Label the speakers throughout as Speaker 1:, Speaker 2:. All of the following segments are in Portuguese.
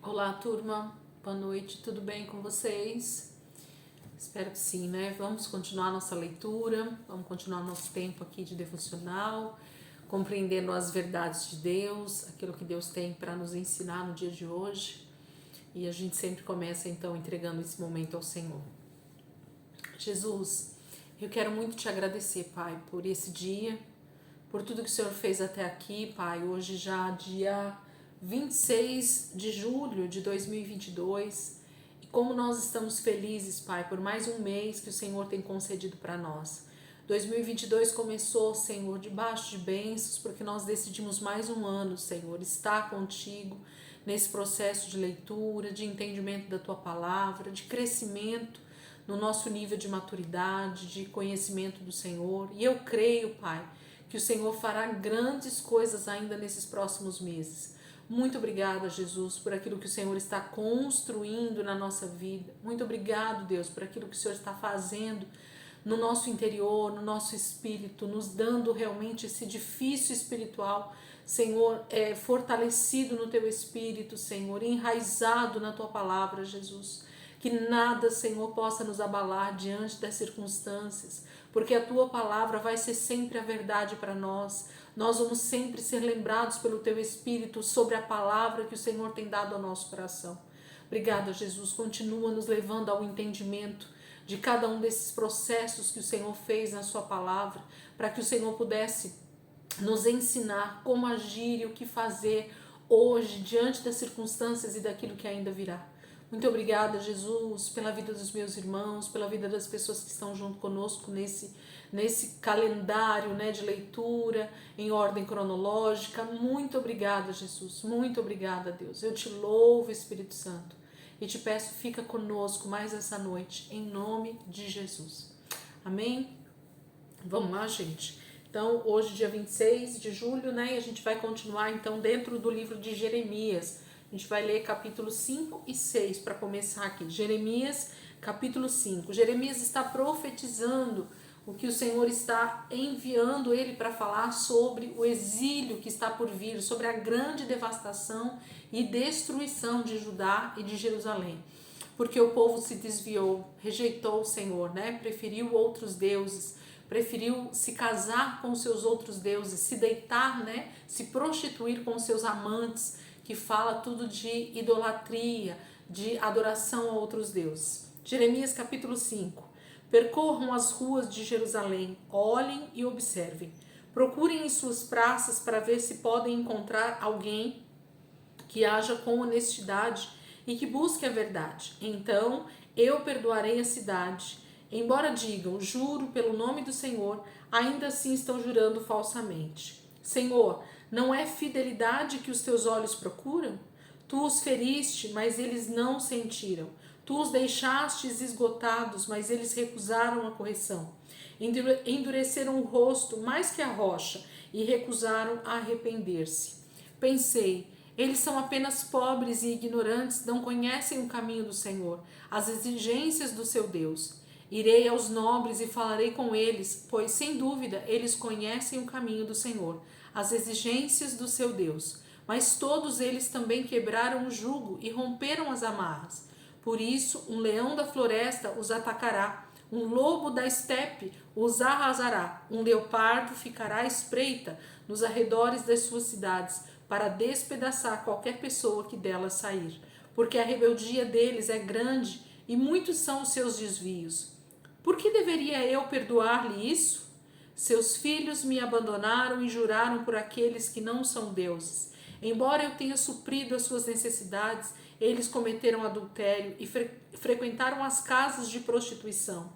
Speaker 1: Olá, turma. Boa noite. Tudo bem com vocês? Espero que sim, né? Vamos continuar nossa leitura, vamos continuar nosso tempo aqui de devocional, compreendendo as verdades de Deus, aquilo que Deus tem para nos ensinar no dia de hoje. E a gente sempre começa então entregando esse momento ao Senhor. Jesus, eu quero muito te agradecer, Pai, por esse dia, por tudo que o Senhor fez até aqui, Pai. Hoje já dia 26 de julho de 2022. E como nós estamos felizes, Pai, por mais um mês que o Senhor tem concedido para nós. 2022 começou, Senhor, debaixo de bênçãos, porque nós decidimos mais um ano, Senhor, estar contigo nesse processo de leitura, de entendimento da Tua palavra, de crescimento no nosso nível de maturidade, de conhecimento do Senhor. E eu creio, Pai, que o Senhor fará grandes coisas ainda nesses próximos meses. Muito obrigada, Jesus, por aquilo que o Senhor está construindo na nossa vida. Muito obrigado, Deus, por aquilo que o Senhor está fazendo no nosso interior, no nosso espírito, nos dando realmente esse edifício espiritual, Senhor, fortalecido no Teu Espírito, Senhor, enraizado na Tua palavra, Jesus. Que nada, Senhor, possa nos abalar diante das circunstâncias, porque a Tua palavra vai ser sempre a verdade para nós. Nós vamos sempre ser lembrados pelo Teu Espírito sobre a palavra que o Senhor tem dado ao nosso coração. Obrigada, Jesus. Continua nos levando ao entendimento de cada um desses processos que o Senhor fez na Sua palavra, para que o Senhor pudesse nos ensinar como agir e o que fazer hoje, diante das circunstâncias e daquilo que ainda virá. Muito obrigada, Jesus, pela vida dos meus irmãos, pela vida das pessoas que estão junto conosco nesse calendário, né, de leitura, em ordem cronológica. Muito obrigada, Jesus. Muito obrigada, Deus. Eu te louvo, Espírito Santo. E te peço, fica conosco mais essa noite, em nome de Jesus. Amém? Vamos lá, gente? Então, hoje, dia 26 de julho, né? E a gente vai continuar, então, dentro do livro de Jeremias. A gente vai ler capítulos 5 e 6 para começar aqui. Jeremias, capítulo 5. Jeremias está profetizando o que o Senhor está enviando ele para falar sobre o exílio que está por vir, sobre a grande devastação e destruição de Judá e de Jerusalém. Porque o povo se desviou, rejeitou o Senhor, né? Preferiu outros deuses, preferiu se casar com seus outros deuses, se deitar, né? Se prostituir com seus amantes, que fala tudo de idolatria, de adoração a outros deuses. Jeremias capítulo 5. Percorram as ruas de Jerusalém, olhem e observem. Procurem em suas praças para ver se podem encontrar alguém que haja com honestidade e que busque a verdade. Então eu perdoarei a cidade. Embora digam, juro pelo nome do Senhor, ainda assim estão jurando falsamente. Senhor, não é fidelidade que os teus olhos procuram? Tu os feriste, mas eles não sentiram. Tu os deixastes esgotados, mas eles recusaram a correção. Endureceram o rosto mais que a rocha e recusaram a arrepender-se. Pensei, eles são apenas pobres e ignorantes, não conhecem o caminho do Senhor, as exigências do seu Deus. Irei aos nobres e falarei com eles, pois sem dúvida eles conhecem o caminho do Senhor, as exigências do seu Deus. Mas todos eles também quebraram o jugo e romperam as amarras. Por isso, um leão da floresta os atacará, um lobo da estepe os arrasará, um leopardo ficará à espreita nos arredores das suas cidades, para despedaçar qualquer pessoa que delas sair. Porque a rebeldia deles é grande e muitos são os seus desvios. Por que deveria eu perdoar-lhe isso? Seus filhos me abandonaram e juraram por aqueles que não são deuses. Embora eu tenha suprido as suas necessidades, eles cometeram adultério e frequentaram as casas de prostituição.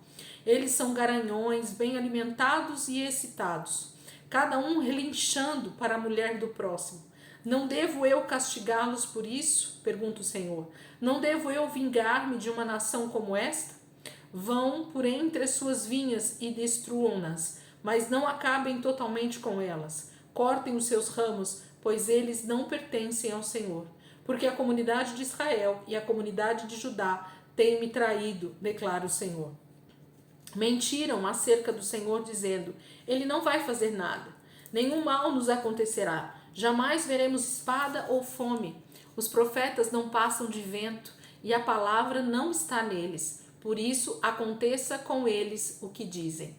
Speaker 1: Eles são garanhões, bem alimentados e excitados, cada um relinchando para a mulher do próximo. Não devo eu castigá-los por isso? Pergunta o Senhor. Não devo eu vingar-me de uma nação como esta? Vão por entre as suas vinhas e destruam-nas, mas não acabem totalmente com elas. Cortem os seus ramos, pois eles não pertencem ao Senhor. Porque a comunidade de Israel e a comunidade de Judá têm me traído, declara o Senhor. Mentiram acerca do Senhor, dizendo, ele não vai fazer nada. Nenhum mal nos acontecerá. Jamais veremos espada ou fome. Os profetas não passam de vento e a palavra não está neles. Por isso, aconteça com eles o que dizem.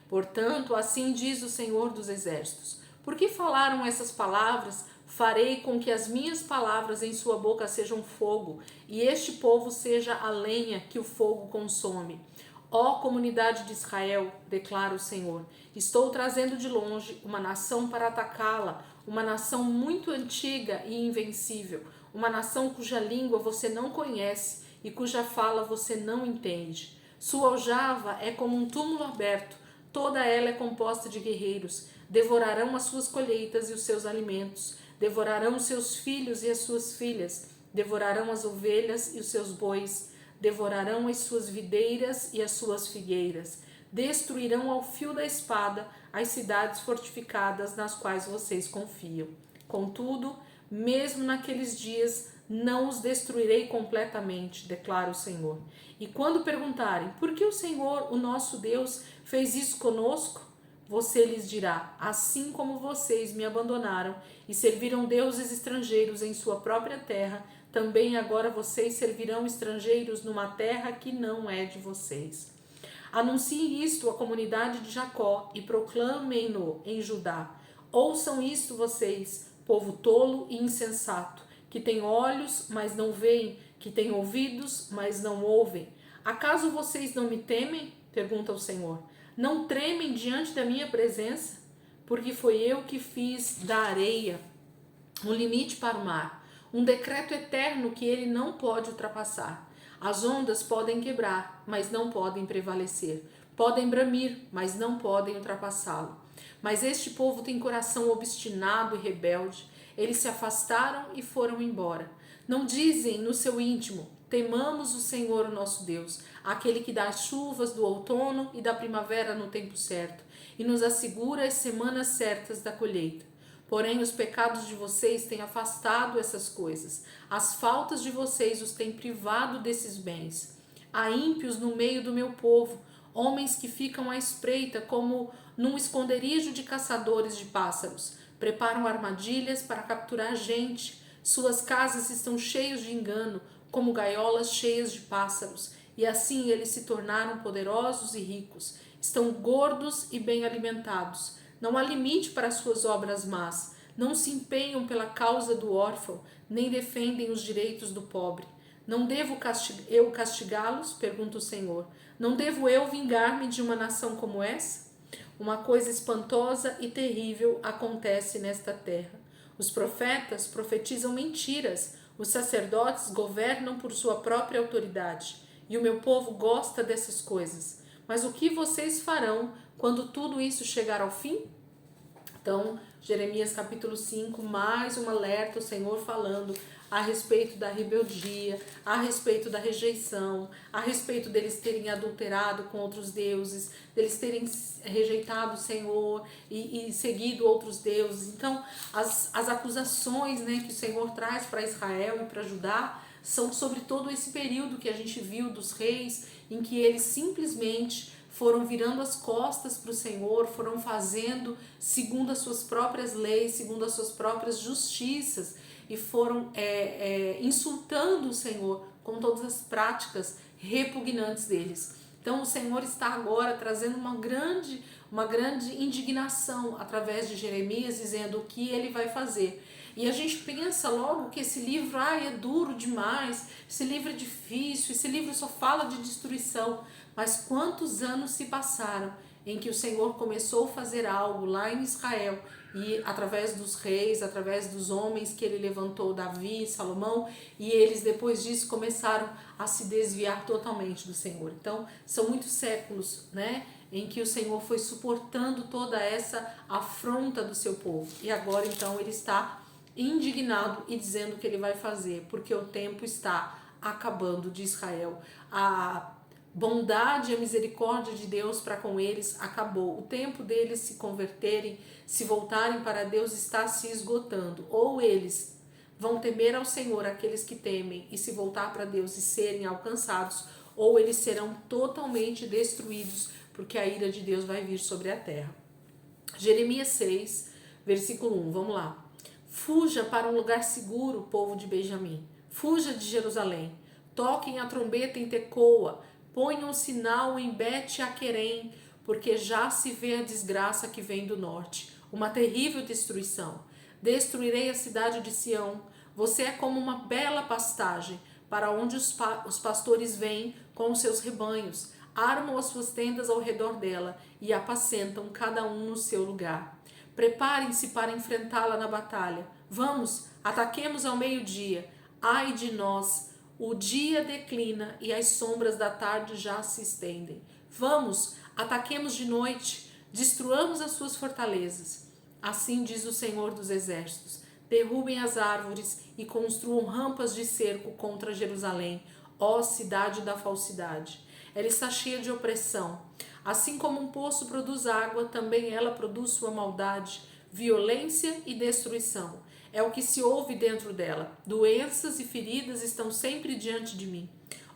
Speaker 1: Portanto, assim diz o Senhor dos Exércitos: por que falaram essas palavras? Farei com que as minhas palavras em sua boca sejam fogo, e este povo seja a lenha que o fogo consome. Ó comunidade de Israel, declara o Senhor, estou trazendo de longe uma nação para atacá-la, uma nação muito antiga e invencível, uma nação cuja língua você não conhece e cuja fala você não entende. Sua aljava é como um túmulo aberto, toda ela é composta de guerreiros, devorarão as suas colheitas e os seus alimentos, devorarão os seus filhos e as suas filhas, devorarão as ovelhas e os seus bois, devorarão as suas videiras e as suas figueiras, destruirão ao fio da espada as cidades fortificadas nas quais vocês confiam. Contudo, mesmo naqueles dias, não os destruirei completamente, declara o Senhor. E quando perguntarem, por que o Senhor, o nosso Deus, fez isso conosco? Você lhes dirá, assim como vocês me abandonaram e serviram deuses estrangeiros em sua própria terra, também agora vocês servirão estrangeiros numa terra que não é de vocês. Anuncie isto à comunidade de Jacó e proclamem-no em Judá. Ouçam isto vocês, povo tolo e insensato, que tem olhos, mas não veem, que tem ouvidos, mas não ouvem. Acaso vocês não me temem? Pergunta o Senhor. Não tremem diante da minha presença? Porque foi eu que fiz da areia um limite para o mar, um decreto eterno que ele não pode ultrapassar. As ondas podem quebrar, mas não podem prevalecer. Podem bramir, mas não podem ultrapassá-lo. Mas este povo tem coração obstinado e rebelde. Eles se afastaram e foram embora. Não dizem no seu íntimo, temamos o Senhor, o nosso Deus, aquele que dá as chuvas do outono e da primavera no tempo certo, e nos assegura as semanas certas da colheita. Porém, os pecados de vocês têm afastado essas coisas. As faltas de vocês os têm privado desses bens. Há ímpios no meio do meu povo, homens que ficam à espreita como num esconderijo de caçadores de pássaros. Preparam armadilhas para capturar gente. Suas casas estão cheias de engano, como gaiolas cheias de pássaros. E assim eles se tornaram poderosos e ricos. Estão gordos e bem alimentados. Não há limite para suas obras más. Não se empenham pela causa do órfão, nem defendem os direitos do pobre. Não devo eu castigá-los? Pergunta o Senhor. Não devo eu vingar-me de uma nação como essa? Uma coisa espantosa e terrível acontece nesta terra. Os profetas profetizam mentiras. Os sacerdotes governam por sua própria autoridade. E o meu povo gosta dessas coisas. Mas o que vocês farão quando tudo isso chegar ao fim? Então, Jeremias capítulo 5, mais um alerta, o Senhor falando a respeito da rebeldia, a respeito da rejeição, a respeito deles terem adulterado com outros deuses, deles terem rejeitado o Senhor e seguido outros deuses. Então, as acusações, né, que o Senhor traz para Israel e para Judá são sobre todo esse período que a gente viu dos reis, em que eles simplesmente foram virando as costas para o Senhor, foram fazendo segundo as suas próprias leis, segundo as suas próprias justiças, e foram insultando o Senhor com todas as práticas repugnantes deles. Então o Senhor está agora trazendo uma grande indignação através de Jeremias, dizendo o que ele vai fazer. E a gente pensa logo que esse livro é duro demais, esse livro é difícil, esse livro só fala de destruição. Mas quantos anos se passaram em que o Senhor começou a fazer algo lá em Israel, e através dos reis, através dos homens que ele levantou, Davi, Salomão, e eles depois disso começaram a se desviar totalmente do Senhor. Então são muitos séculos, né, em que o Senhor foi suportando toda essa afronta do seu povo, e agora então ele está indignado e dizendo o que ele vai fazer, porque o tempo está acabando de Israel. A bondade e a misericórdia de Deus para com eles acabou. O tempo deles se converterem, se voltarem para Deus está se esgotando. Ou eles vão temer ao Senhor, aqueles que temem, e se voltar para Deus e serem alcançados, ou eles serão totalmente destruídos, porque a ira de Deus vai vir sobre a terra. Jeremias 6, versículo 1, vamos lá. Fuja para um lugar seguro, povo de Benjamim. Fuja de Jerusalém. Toquem a trombeta em Tecoa. Ponham um sinal em Bet-Aquerem, porque já se vê a desgraça que vem do norte, uma terrível destruição. Destruirei a cidade de Sião. Você é como uma bela pastagem, para onde os pastores vêm com os seus rebanhos, armam as suas tendas ao redor dela e apacentam cada um no seu lugar. Preparem-se para enfrentá-la na batalha. Vamos, ataquemos ao meio-dia. Ai de nós! O dia declina e as sombras da tarde já se estendem. Vamos, ataquemos de noite, destruamos as suas fortalezas. Assim diz o Senhor dos Exércitos: derrubem as árvores e construam rampas de cerco contra Jerusalém, ó cidade da falsidade. Ela está cheia de opressão. Assim como um poço produz água, também ela produz sua maldade, violência e destruição. É o que se ouve dentro dela. Doenças e feridas estão sempre diante de mim.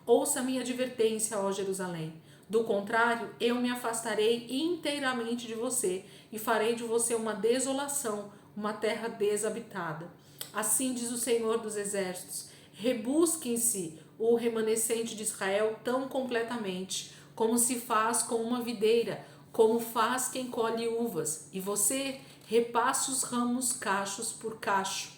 Speaker 1: Ouça a minha advertência, ó Jerusalém. Do contrário, eu me afastarei inteiramente de você e farei de você uma desolação, uma terra desabitada. Assim diz o Senhor dos Exércitos: rebusquem-se o remanescente de Israel tão completamente, como se faz com uma videira, como faz quem colhe uvas, e você repasse os ramos cachos por cacho.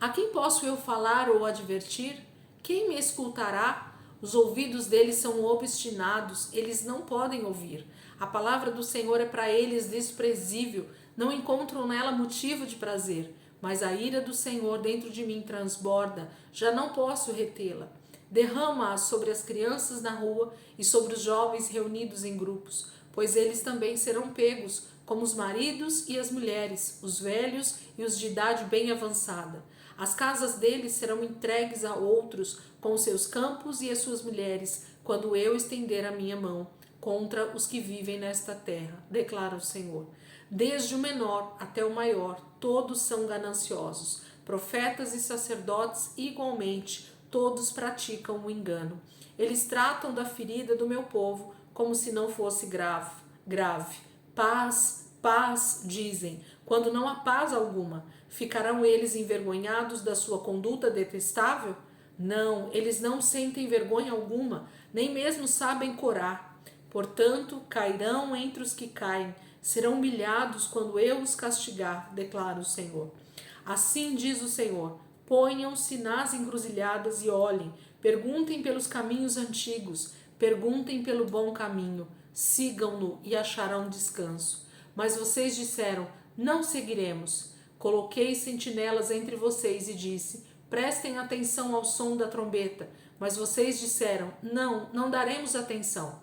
Speaker 1: A quem posso eu falar ou advertir? Quem me escutará? Os ouvidos deles são obstinados, eles não podem ouvir. A palavra do Senhor é para eles desprezível, não encontram nela motivo de prazer. Mas a ira do Senhor dentro de mim transborda, já não posso retê-la. Derrama-a sobre as crianças na rua e sobre os jovens reunidos em grupos, pois eles também serão pegos, como os maridos e as mulheres, os velhos e os de idade bem avançada. As casas deles serão entregues a outros, com os seus campos e as suas mulheres, quando eu estender a minha mão contra os que vivem nesta terra, declara o Senhor. Desde o menor até o maior, todos são gananciosos. Profetas e sacerdotes, igualmente, todos praticam o engano. Eles tratam da ferida do meu povo como se não fosse grave. Paz, paz, dizem, quando não há paz alguma. Ficarão eles envergonhados da sua conduta detestável? Não, eles não sentem vergonha alguma, nem mesmo sabem corar. Portanto, cairão entre os que caem, serão humilhados quando eu os castigar, declara o Senhor. Assim diz o Senhor: ponham-se nas encruzilhadas e olhem, perguntem pelos caminhos antigos, perguntem pelo bom caminho, sigam-no e acharão descanso. Mas vocês disseram: não seguiremos. Coloquei sentinelas entre vocês e disse: prestem atenção ao som da trombeta. Mas vocês disseram: não, não daremos atenção.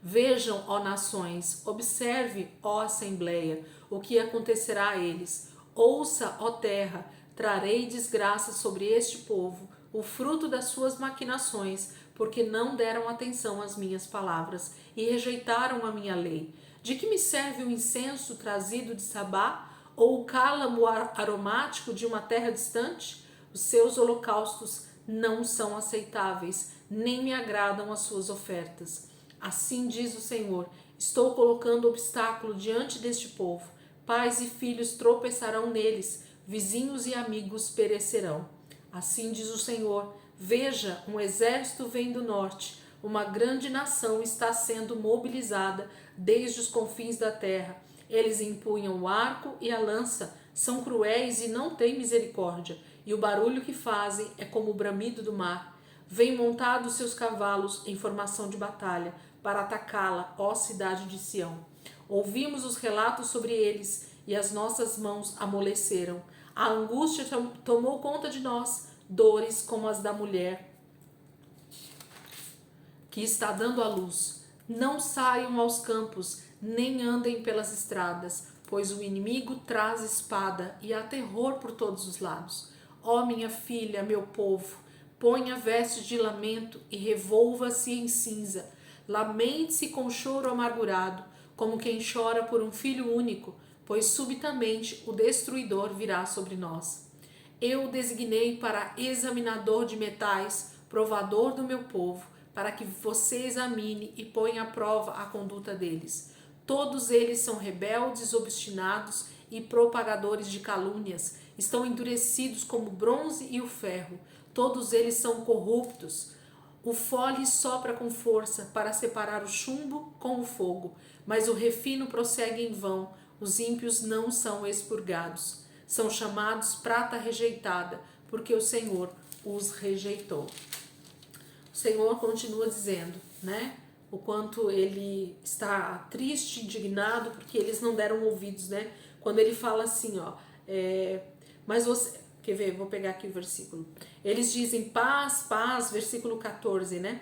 Speaker 1: Vejam, ó nações, observe, ó assembleia, o que acontecerá a eles. Ouça, ó terra, trarei desgraça sobre este povo, o fruto das suas maquinações, porque não deram atenção às minhas palavras e rejeitaram a minha lei. De que me serve o incenso trazido de Sabá, ou o cálamo aromático de uma terra distante? Os seus holocaustos não são aceitáveis, nem me agradam as suas ofertas. Assim diz o Senhor: estou colocando obstáculo diante deste povo. Pais e filhos tropeçarão neles, vizinhos e amigos perecerão. Assim diz o Senhor: veja, um exército vem do norte, uma grande nação está sendo mobilizada desde os confins da terra. Eles empunham o arco e a lança, são cruéis e não têm misericórdia, e o barulho que fazem é como o bramido do mar. Vêm montados seus cavalos em formação de batalha, para atacá-la, ó cidade de Sião. Ouvimos os relatos sobre eles, e as nossas mãos amoleceram. A angústia tomou conta de nós, dores como as da mulher que está dando à luz. Não saiam aos campos, nem andem pelas estradas, pois o inimigo traz espada e há terror por todos os lados. Ó minha filha, meu povo, ponha vestes de lamento e revolva-se em cinza. Lamente-se com choro amargurado, como quem chora por um filho único, pois subitamente o destruidor virá sobre nós. Eu o designei para examinador de metais, provador do meu povo, para que você examine e ponha à prova a conduta deles. Todos eles são rebeldes, obstinados e propagadores de calúnias. Estão endurecidos como o bronze e o ferro. Todos eles são corruptos. O fole sopra com força para separar o chumbo com o fogo, mas o refino prossegue em vão. Os ímpios não são expurgados. São chamados prata rejeitada, porque o Senhor os rejeitou. O Senhor continua dizendo, né? O quanto ele está triste, indignado, porque eles não deram ouvidos, né? Quando ele fala assim, ó, mas você, quer ver? Vou pegar aqui o versículo. Eles dizem paz, paz, versículo 14, né?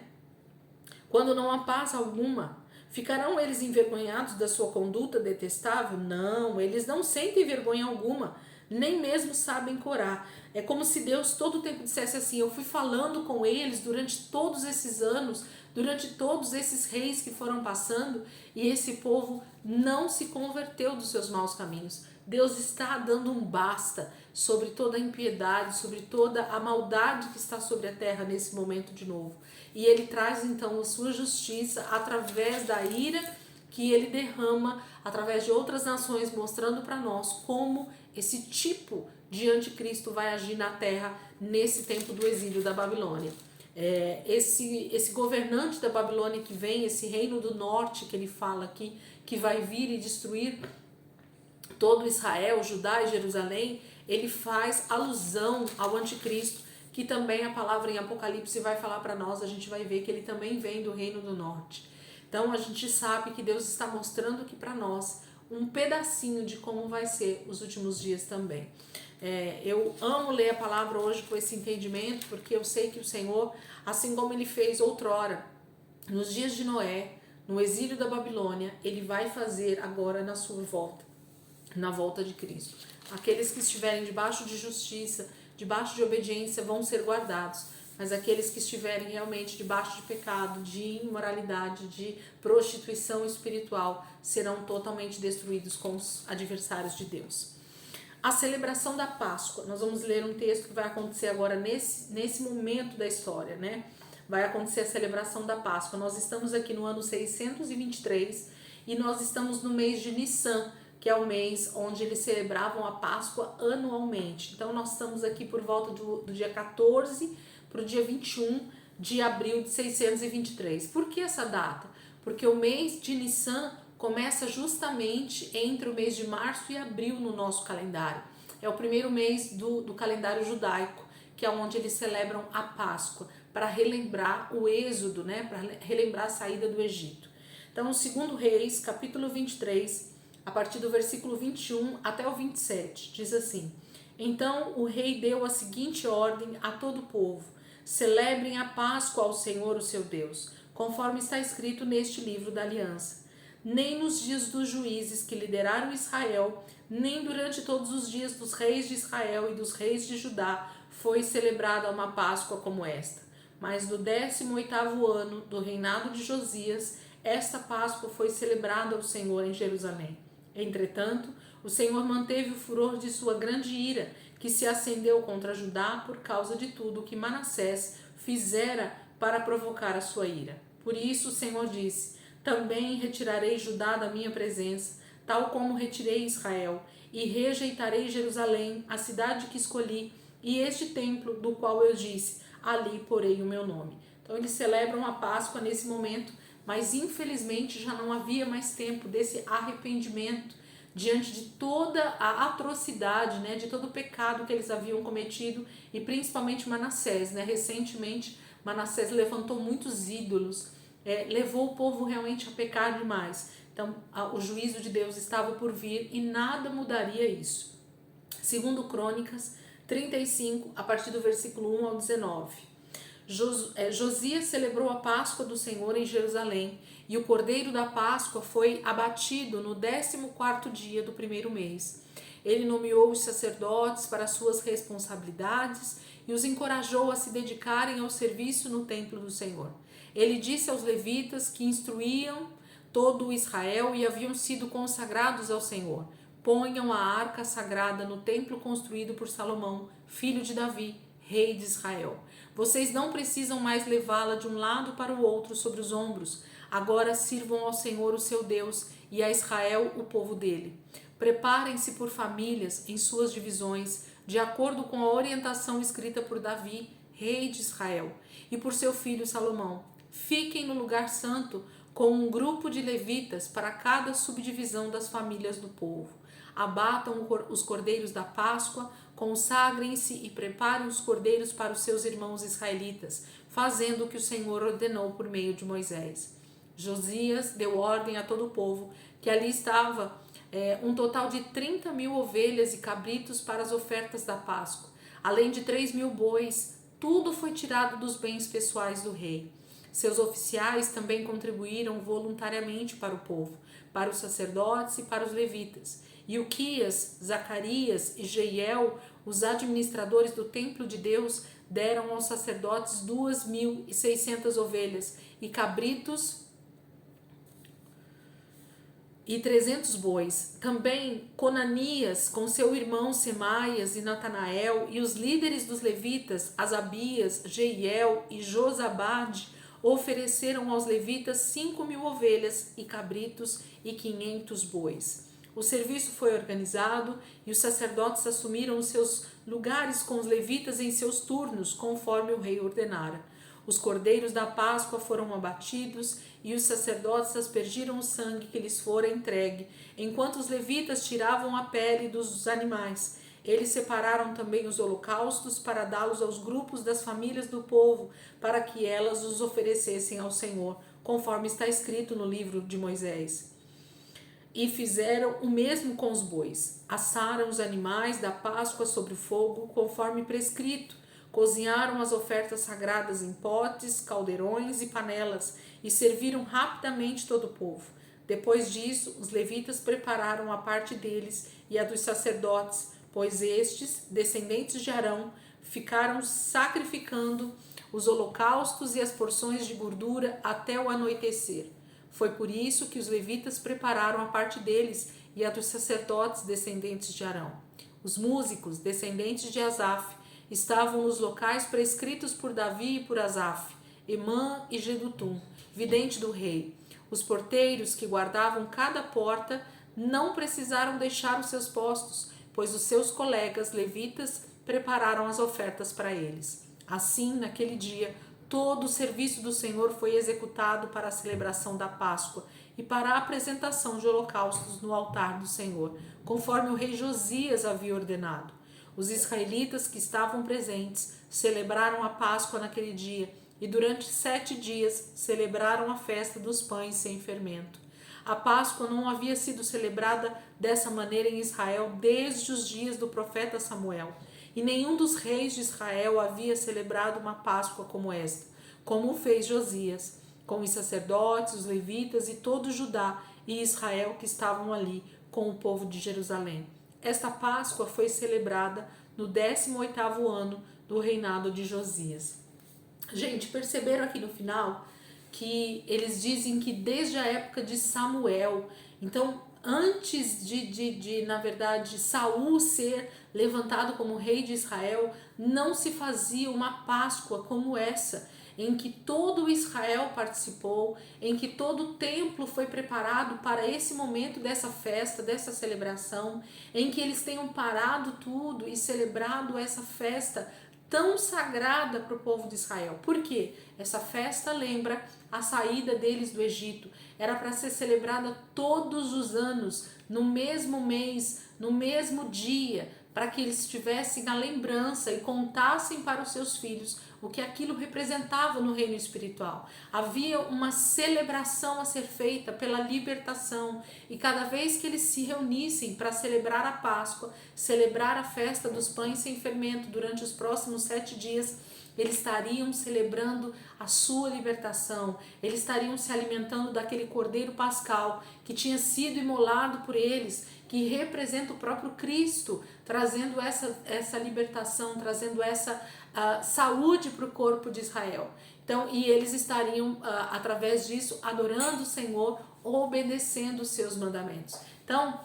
Speaker 1: Quando não há paz alguma, ficarão eles envergonhados da sua conduta detestável? Não, eles não sentem vergonha alguma, nem mesmo sabem corar. É como se Deus todo o tempo dissesse assim, eu fui falando com eles durante todos esses anos, durante todos esses reis que foram passando, e esse povo não se converteu dos seus maus caminhos. Deus está dando um basta sobre toda a impiedade, sobre toda a maldade que está sobre a terra nesse momento de novo. E ele traz então a sua justiça através da ira que ele derrama através de outras nações, mostrando para nós como esse tipo de anticristo vai agir na terra nesse tempo do exílio da Babilônia. Esse governante da Babilônia que vem, esse reino do norte que ele fala aqui, que vai vir e destruir todo Israel, Judá e Jerusalém, ele faz alusão ao anticristo, que também a palavra em Apocalipse vai falar para nós, a gente vai ver que ele também vem do reino do norte. Então a gente sabe que Deus está mostrando aqui para nós um pedacinho de como vai ser os últimos dias também. Eu amo ler a palavra hoje com esse entendimento, porque eu sei que o Senhor, assim como ele fez outrora, nos dias de Noé, no exílio da Babilônia, ele vai fazer agora na sua volta, na volta de Cristo. Aqueles que estiverem debaixo de justiça, debaixo de obediência, vão ser guardados. Mas aqueles que estiverem realmente debaixo de pecado, de imoralidade, de prostituição espiritual, serão totalmente destruídos com os adversários de Deus. A celebração da Páscoa. Nós vamos ler um texto que vai acontecer agora nesse momento da história, né? Vai acontecer a celebração da Páscoa. Nós estamos aqui no ano 623 e nós estamos no mês de Nissan, que é o mês onde eles celebravam a Páscoa anualmente. Então nós estamos aqui por volta do dia 14 para o dia 21 de abril de 623. Por que essa data? Porque o mês de Nissan começa justamente entre o mês de março e abril no nosso calendário. É o primeiro mês do calendário judaico, que é onde eles celebram a Páscoa, para relembrar o êxodo, né? Para relembrar a saída do Egito. Então, o 2 Reis, capítulo 23, a partir do versículo 21 até o 27, diz assim: Então o rei deu a seguinte ordem a todo o povo: celebrem a Páscoa ao Senhor, o seu Deus, conforme está escrito neste livro da aliança. Nem nos dias dos juízes que lideraram Israel, nem durante todos os dias dos reis de Israel e dos reis de Judá foi celebrada uma Páscoa como esta. Mas no 18º ano do reinado de Josias, esta Páscoa foi celebrada ao Senhor em Jerusalém. Entretanto, o Senhor manteve o furor de sua grande ira, que se acendeu contra Judá por causa de tudo que Manassés fizera para provocar a sua ira. Por isso o Senhor disse: também retirarei Judá da minha presença, tal como retirei Israel, e rejeitarei Jerusalém, a cidade que escolhi, e este templo do qual eu disse: ali porei o meu nome. Então eles celebram a Páscoa nesse momento, mas infelizmente já não havia mais tempo desse arrependimento diante de toda a atrocidade, né, de todo o pecado que eles haviam cometido, e principalmente Manassés, né? Recentemente Manassés levantou muitos ídolos, levou o povo realmente a pecar demais. Então o juízo de Deus estava por vir e nada mudaria isso. Segundo Crônicas 35, a partir do versículo 1 ao 19. Josias celebrou a Páscoa do Senhor em Jerusalém, e o cordeiro da Páscoa foi abatido no 14º dia do primeiro mês. Ele nomeou os sacerdotes para suas responsabilidades e os encorajou a se dedicarem ao serviço no templo do Senhor. Ele disse aos levitas que instruíam todo o Israel e haviam sido consagrados ao Senhor: ponham a arca sagrada no templo construído por Salomão, filho de Davi, rei de Israel. Vocês não precisam mais levá-la de um lado para o outro sobre os ombros. Agora sirvam ao Senhor, o seu Deus, e a Israel o povo dele. Preparem-se por famílias em suas divisões, de acordo com a orientação escrita por Davi, rei de Israel, e por seu filho Salomão. Fiquem no lugar santo com um grupo de levitas para cada subdivisão das famílias do povo. Abatam os cordeiros da Páscoa, consagrem-se e preparem os cordeiros para os seus irmãos israelitas, fazendo o que o Senhor ordenou por meio de Moisés. Josias deu ordem a todo o povo, que ali estava um total de 30.000 ovelhas e cabritos para as ofertas da Páscoa, além de 3.000 bois. Tudo foi tirado dos bens pessoais do rei. Seus oficiais também contribuíram voluntariamente para o povo, para os sacerdotes e para os levitas. E Uquias, Zacarias e Jeiel, os administradores do templo de Deus, deram aos sacerdotes 2.600 ovelhas e cabritos e 300 bois. Também Conanias, com seu irmão Semaias e Natanael, e os líderes dos levitas, Asabias, Jeiel e Josabade, ofereceram aos levitas 5.000 ovelhas e cabritos e 500 bois. O serviço foi organizado e os sacerdotes assumiram os seus lugares com os levitas em seus turnos, conforme o rei ordenara. Os cordeiros da Páscoa foram abatidos e os sacerdotes aspergiram o sangue que lhes fora entregue, enquanto os levitas tiravam a pele dos animais. Eles separaram também os holocaustos para dá-los aos grupos das famílias do povo, para que elas os oferecessem ao Senhor, conforme está escrito no livro de Moisés. E fizeram o mesmo com os bois. Assaram os animais da Páscoa sobre o fogo, conforme prescrito. Cozinharam as ofertas sagradas em potes, caldeirões e panelas, e serviram rapidamente todo o povo. Depois disso, os levitas prepararam a parte deles e a dos sacerdotes, pois estes, descendentes de Arão, ficaram sacrificando os holocaustos e as porções de gordura até o anoitecer. Foi por isso que os levitas prepararam a parte deles e a dos sacerdotes, descendentes de Arão. Os músicos, descendentes de Asaf, estavam nos locais prescritos por Davi e por Asaf, Emã e Jedutum, vidente do rei. Os porteiros que guardavam cada porta não precisaram deixar os seus postos, pois os seus colegas levitas prepararam as ofertas para eles. Assim, naquele dia, todo o serviço do Senhor foi executado para a celebração da Páscoa e para a apresentação de holocaustos no altar do Senhor, conforme o rei Josias havia ordenado. Os israelitas que estavam presentes celebraram a Páscoa naquele dia e durante 7 dias celebraram a festa dos pães sem fermento. A Páscoa não havia sido celebrada dessa maneira em Israel desde os dias do profeta Samuel, e nenhum dos reis de Israel havia celebrado uma Páscoa como esta, como o fez Josias, com os sacerdotes, os levitas e todo Judá e Israel que estavam ali com o povo de Jerusalém. Esta Páscoa foi celebrada no 18º ano do reinado de Josias. Gente, perceberam aqui no final que eles dizem que desde a época de Samuel, então antes na verdade, Saul ser levantado como rei de Israel, não se fazia uma Páscoa como essa, em que todo Israel participou, em que todo o templo foi preparado para esse momento dessa festa, dessa celebração, em que eles tenham parado tudo e celebrado essa festa tão sagrada para o povo de Israel. Por quê? Essa festa lembra a saída deles do Egito. Era para ser celebrada todos os anos, no mesmo mês, no mesmo dia, para que eles tivessem a lembrança e contassem para os seus filhos o que aquilo representava no reino espiritual. Havia uma celebração a ser feita pela libertação, e cada vez que eles se reunissem para celebrar a Páscoa, celebrar a festa dos pães sem fermento durante os próximos 7 dias, eles estariam celebrando a sua libertação, eles estariam se alimentando daquele cordeiro pascal que tinha sido imolado por eles, que representa o próprio Cristo, trazendo essa libertação, trazendo essa saúde para o corpo de Israel. Então, e eles estariam, através disso, adorando o Senhor, obedecendo os seus mandamentos. Então,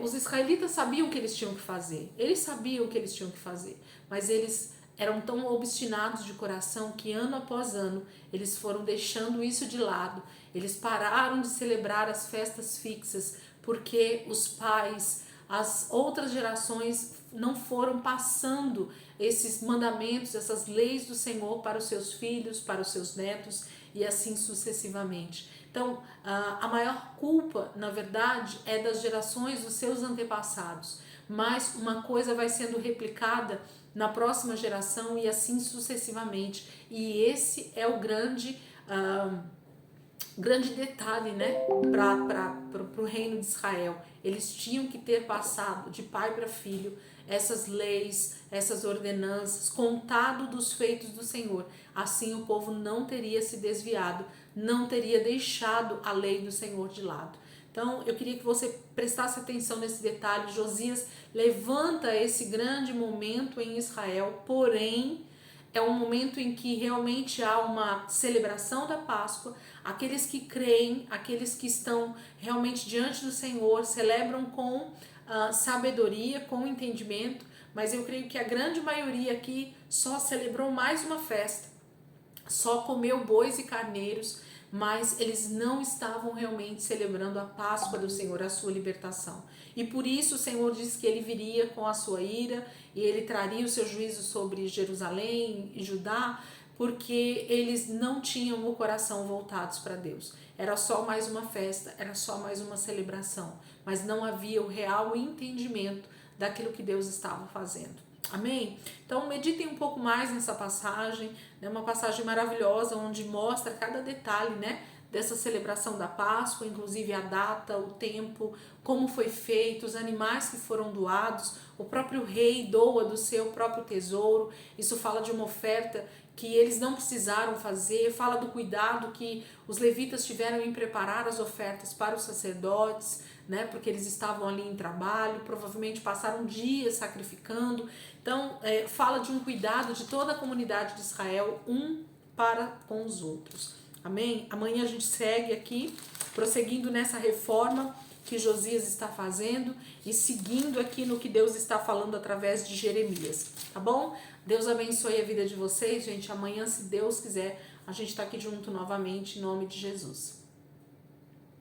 Speaker 1: os israelitas sabiam o que eles tinham que fazer, eles sabiam o que eles tinham que fazer, mas eles eram tão obstinados de coração que ano após ano eles foram deixando isso de lado. Eles pararam de celebrar as festas fixas porque os pais, as outras gerações não foram passando esses mandamentos, essas leis do Senhor para os seus filhos, para os seus netos e assim sucessivamente. Então, a maior culpa, na verdade, é das gerações dos seus antepassados, mas uma coisa vai sendo replicada na próxima geração e assim sucessivamente. E esse é o grande detalhe, né, para o reino de Israel. Eles tinham que ter passado de pai para filho essas leis, essas ordenanças, contado dos feitos do Senhor. Assim o povo não teria se desviado, não teria deixado a lei do Senhor de lado. Então eu queria que você prestasse atenção nesse detalhe. Josias levanta esse grande momento em Israel, porém é um momento em que realmente há uma celebração da Páscoa. Aqueles que creem, aqueles que estão realmente diante do Senhor, celebram com sabedoria, com entendimento, mas eu creio que a grande maioria aqui só celebrou mais uma festa, só comeu bois e carneiros, mas eles não estavam realmente celebrando a Páscoa do Senhor, a sua libertação. E por isso o Senhor disse que ele viria com a sua ira e ele traria o seu juízo sobre Jerusalém e Judá, porque eles não tinham o coração voltados para Deus. Era só mais uma festa, era só mais uma celebração, mas não havia o real entendimento daquilo que Deus estava fazendo. Amém? Então meditem um pouco mais nessa passagem, é uma passagem maravilhosa onde mostra cada detalhe, né, dessa celebração da Páscoa, inclusive a data, o tempo, como foi feito, os animais que foram doados, o próprio rei doa do seu próprio tesouro. Isso fala de uma oferta que eles não precisaram fazer, fala do cuidado que os levitas tiveram em preparar as ofertas para os sacerdotes, né, porque eles estavam ali em trabalho, provavelmente passaram dias sacrificando. Então, fala de um cuidado de toda a comunidade de Israel, um para com os outros. Amém? Amanhã a gente segue aqui, prosseguindo nessa reforma que Josias está fazendo e seguindo aqui no que Deus está falando através de Jeremias, tá bom? Deus abençoe a vida de vocês, gente. Amanhã, se Deus quiser, a gente está aqui junto novamente, em nome de Jesus.